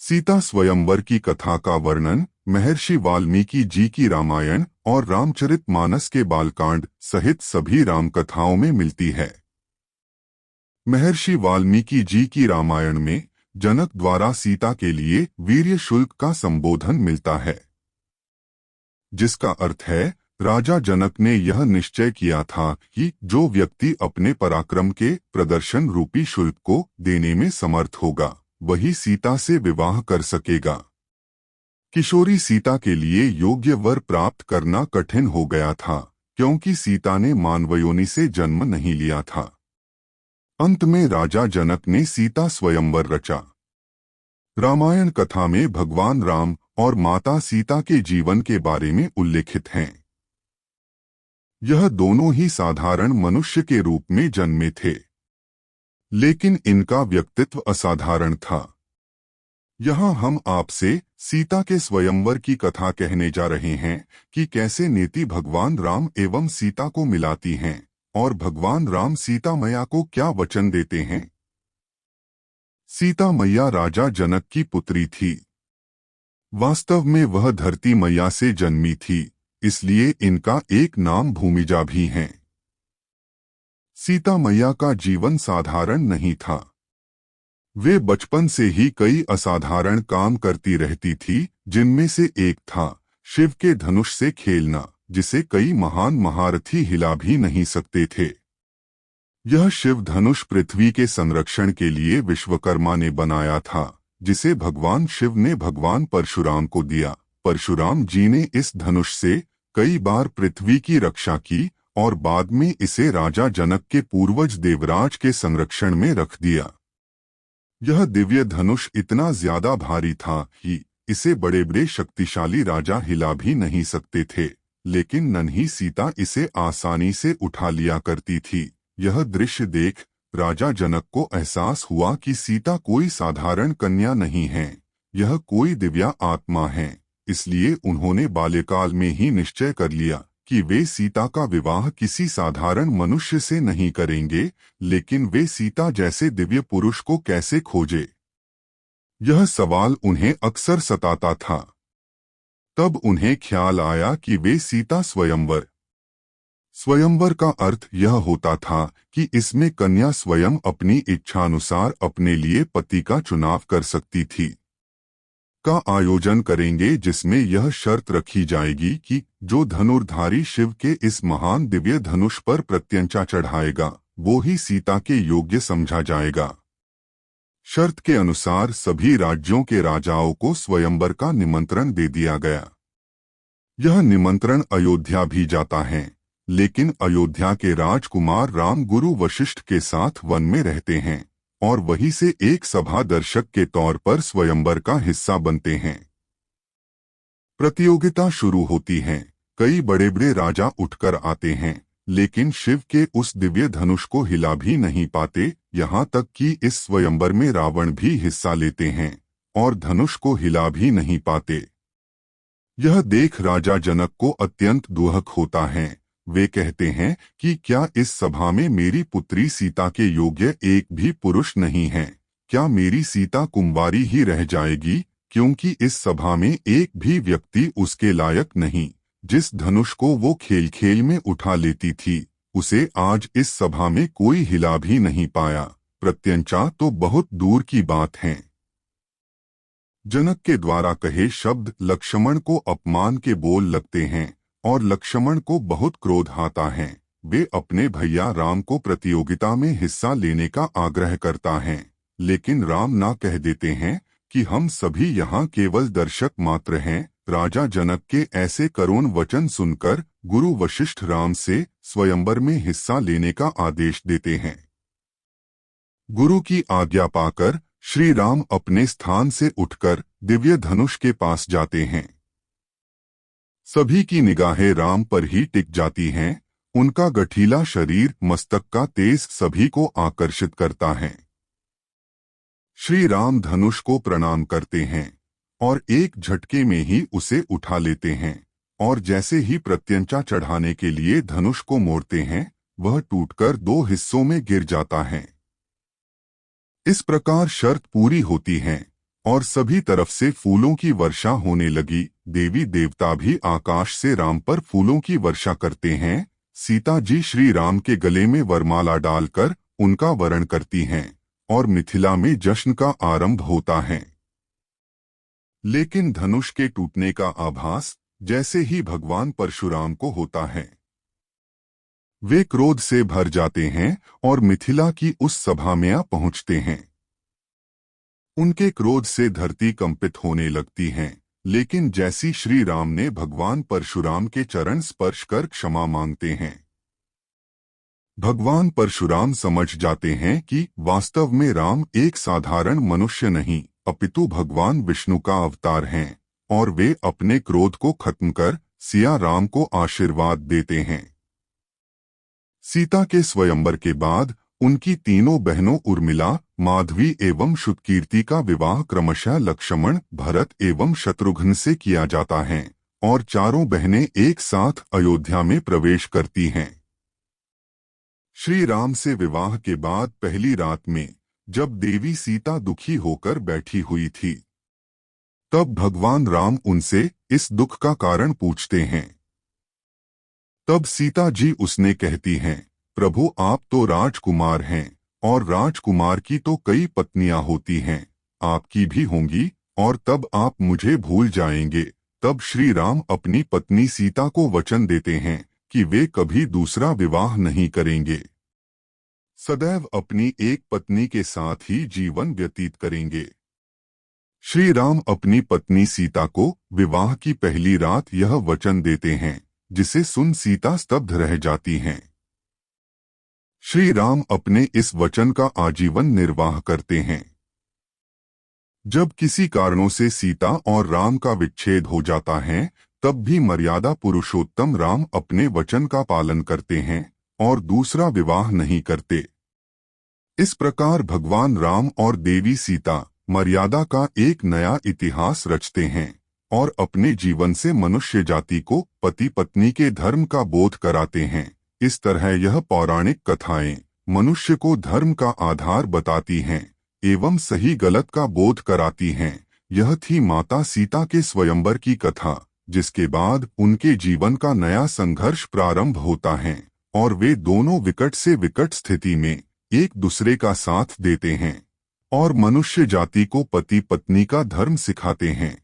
सीता स्वयंवर की कथा का वर्णन महर्षि वाल्मीकि जी की रामायण और रामचरितमानस के बालकांड सहित सभी राम कथाओं में मिलती है। महर्षि वाल्मीकि जी की रामायण में जनक द्वारा सीता के लिए वीर्य शुल्क का संबोधन मिलता है, जिसका अर्थ है राजा जनक ने यह निश्चय किया था कि जो व्यक्ति अपने पराक्रम के प्रदर्शन रूपी शुल्क को देने में समर्थ होगा वही सीता से विवाह कर सकेगा। किशोरी सीता के लिए योग्य वर प्राप्त करना कठिन हो गया था, क्योंकि सीता ने मानवयोनि से जन्म नहीं लिया था। अंत में राजा जनक ने सीता स्वयंवर रचा। रामायण कथा में भगवान राम और माता सीता के जीवन के बारे में उल्लेखित हैं। यह दोनों ही साधारण मनुष्य के रूप में जन्मे थे, लेकिन इनका व्यक्तित्व असाधारण था। यहाँ हम आपसे सीता के स्वयंवर की कथा कहने जा रहे हैं कि कैसे नेति भगवान राम एवं सीता को मिलाती हैं और भगवान राम सीता मैया को क्या वचन देते हैं। सीता मैया राजा जनक की पुत्री थी। वास्तव में वह धरती मैया से जन्मी थी, इसलिए इनका एक नाम भूमिजा भी है। सीता मैया का जीवन साधारण नहीं था। वे बचपन से ही कई असाधारण काम करती रहती थी, जिनमें से एक था शिव के धनुष से खेलना, जिसे कई महान महारथी हिला भी नहीं सकते थे। यह शिव धनुष पृथ्वी के संरक्षण के लिए विश्वकर्मा ने बनाया था, जिसे भगवान शिव ने भगवान परशुराम को दिया। परशुराम जी ने इस धनुष से कई बार पृथ्वी की रक्षा की और बाद में इसे राजा जनक के पूर्वज देवराज के संरक्षण में रख दिया। यह दिव्य धनुष इतना ज्यादा भारी था कि इसे बड़े बड़े शक्तिशाली राजा हिला भी नहीं सकते थे, लेकिन नन्ही सीता इसे आसानी से उठा लिया करती थी। यह दृश्य देख राजा जनक को एहसास हुआ कि सीता कोई साधारण कन्या नहीं है, यह कोई दिव्या आत्मा है। इसलिए उन्होंने बाल्यकाल में ही निश्चय कर लिया कि वे सीता का विवाह किसी साधारण मनुष्य से नहीं करेंगे, लेकिन वे सीता जैसे दिव्य पुरुष को कैसे खोजे, यह सवाल उन्हें अक्सर सताता था। तब उन्हें ख्याल आया कि वे सीता स्वयंवर का अर्थ यह होता था कि इसमें कन्या स्वयं अपनी इच्छानुसार अपने लिए पति का चुनाव कर सकती थी। का आयोजन करेंगे, जिसमें यह शर्त रखी जाएगी कि जो धनुर्धारी शिव के इस महान दिव्य धनुष पर प्रत्यंचा चढ़ाएगा वो ही सीता के योग्य समझा जाएगा। शर्त के अनुसार सभी राज्यों के राजाओं को स्वयंवर का निमंत्रण दे दिया गया। यह निमंत्रण अयोध्या भी जाता है, लेकिन अयोध्या के राजकुमार राम गुरु वशिष्ठ के साथ वन में रहते हैं और वहीं से एक सभा दर्शक के तौर पर स्वयंवर का हिस्सा बनते हैं। प्रतियोगिता शुरू होती है। कई बड़े बड़े राजा उठकर आते हैं, लेकिन शिव के उस दिव्य धनुष को हिला भी नहीं पाते। यहाँ तक कि इस स्वयंवर में रावण भी हिस्सा लेते हैं और धनुष को हिला भी नहीं पाते। यह देख राजा जनक को अत्यंत दुहक होता है। वे कहते हैं कि क्या इस सभा में मेरी पुत्री सीता के योग्य एक भी पुरुष नहीं है? क्या मेरी सीता कुंवारी ही रह जाएगी, क्योंकि इस सभा में एक भी व्यक्ति उसके लायक नहीं। जिस धनुष को वो खेल खेल में उठा लेती थी, उसे आज इस सभा में कोई हिला भी नहीं पाया। प्रत्यंचा तो बहुत दूर की बात है। जनक के द्वारा कहे शब्द लक्ष्मण को अपमान के बोल लगते हैं और लक्ष्मण को बहुत क्रोध आता है। वे अपने भैया राम को प्रतियोगिता में हिस्सा लेने का आग्रह करता है, लेकिन राम ना कह देते हैं कि हम सभी यहाँ केवल दर्शक मात्र हैं। राजा जनक के ऐसे करुण वचन सुनकर गुरु वशिष्ठ राम से स्वयंवर में हिस्सा लेने का आदेश देते हैं। गुरु की आज्ञा पाकर श्री राम अपने स्थान से उठकर दिव्य धनुष के पास जाते हैं। सभी की निगाहें राम पर ही टिक जाती हैं। उनका गठीला शरीर, मस्तक का तेज सभी को आकर्षित करता है। श्री राम धनुष को प्रणाम करते हैं और एक झटके में ही उसे उठा लेते हैं और जैसे ही प्रत्यंचा चढ़ाने के लिए धनुष को मोड़ते हैं, वह टूटकर दो हिस्सों में गिर जाता है। इस प्रकार शर्त पूरी होती है और सभी तरफ से फूलों की वर्षा होने लगी। देवी देवता भी आकाश से राम पर फूलों की वर्षा करते हैं। सीता जी श्री राम के गले में वरमाला डालकर उनका वरण करती हैं और मिथिला में जश्न का आरंभ होता है। लेकिन धनुष के टूटने का आभास जैसे ही भगवान परशुराम को होता है, वे क्रोध से भर जाते हैं और मिथिला की उस सभा में आ पहुंचते हैं। उनके क्रोध से धरती कंपित होने लगती है, लेकिन जैसी श्री राम ने भगवान परशुराम के चरण स्पर्श कर क्षमा मांगते हैं, भगवान परशुराम समझ जाते हैं कि वास्तव में राम एक साधारण मनुष्य नहीं अपितु भगवान विष्णु का अवतार हैं, और वे अपने क्रोध को खत्म कर सिया राम को आशीर्वाद देते हैं। सीता के स्वयंवर के बाद उनकी तीनों बहनों उर्मिला, माधवी एवं शुतकीर्ति का विवाह क्रमशः लक्ष्मण, भरत एवं शत्रुघ्न से किया जाता है और चारों बहनें एक साथ अयोध्या में प्रवेश करती हैं। श्री राम से विवाह के बाद पहली रात में जब देवी सीता दुखी होकर बैठी हुई थी, तब भगवान राम उनसे इस दुख का कारण पूछते हैं। तब सीता जी उसने कहती हैं, प्रभु आप तो राजकुमार हैं और राजकुमार की तो कई पत्नियां होती हैं, आपकी भी होंगी और तब आप मुझे भूल जाएंगे। तब श्री राम अपनी पत्नी सीता को वचन देते हैं कि वे कभी दूसरा विवाह नहीं करेंगे, सदैव अपनी एक पत्नी के साथ ही जीवन व्यतीत करेंगे। श्री राम अपनी पत्नी सीता को विवाह की पहली रात यह वचन देते हैं, जिसे सुन सीता स्तब्ध रह जाती हैं। श्री राम अपने इस वचन का आजीवन निर्वाह करते हैं। जब किसी कारणों से सीता और राम का विच्छेद हो जाता है, तब भी मर्यादा पुरुषोत्तम राम अपने वचन का पालन करते हैं और दूसरा विवाह नहीं करते। इस प्रकार भगवान राम और देवी सीता मर्यादा का एक नया इतिहास रचते हैं और अपने जीवन से मनुष्य जाति को पति पत्नी के धर्म का बोध कराते हैं। इस तरह यह पौराणिक कथाएं मनुष्य को धर्म का आधार बताती हैं एवं सही गलत का बोध कराती हैं। यह थी माता सीता के स्वयंवर की कथा, जिसके बाद उनके जीवन का नया संघर्ष प्रारंभ होता है और वे दोनों विकट से विकट स्थिति में एक दूसरे का साथ देते हैं और मनुष्य जाति को पति पत्नी का धर्म सिखाते हैं।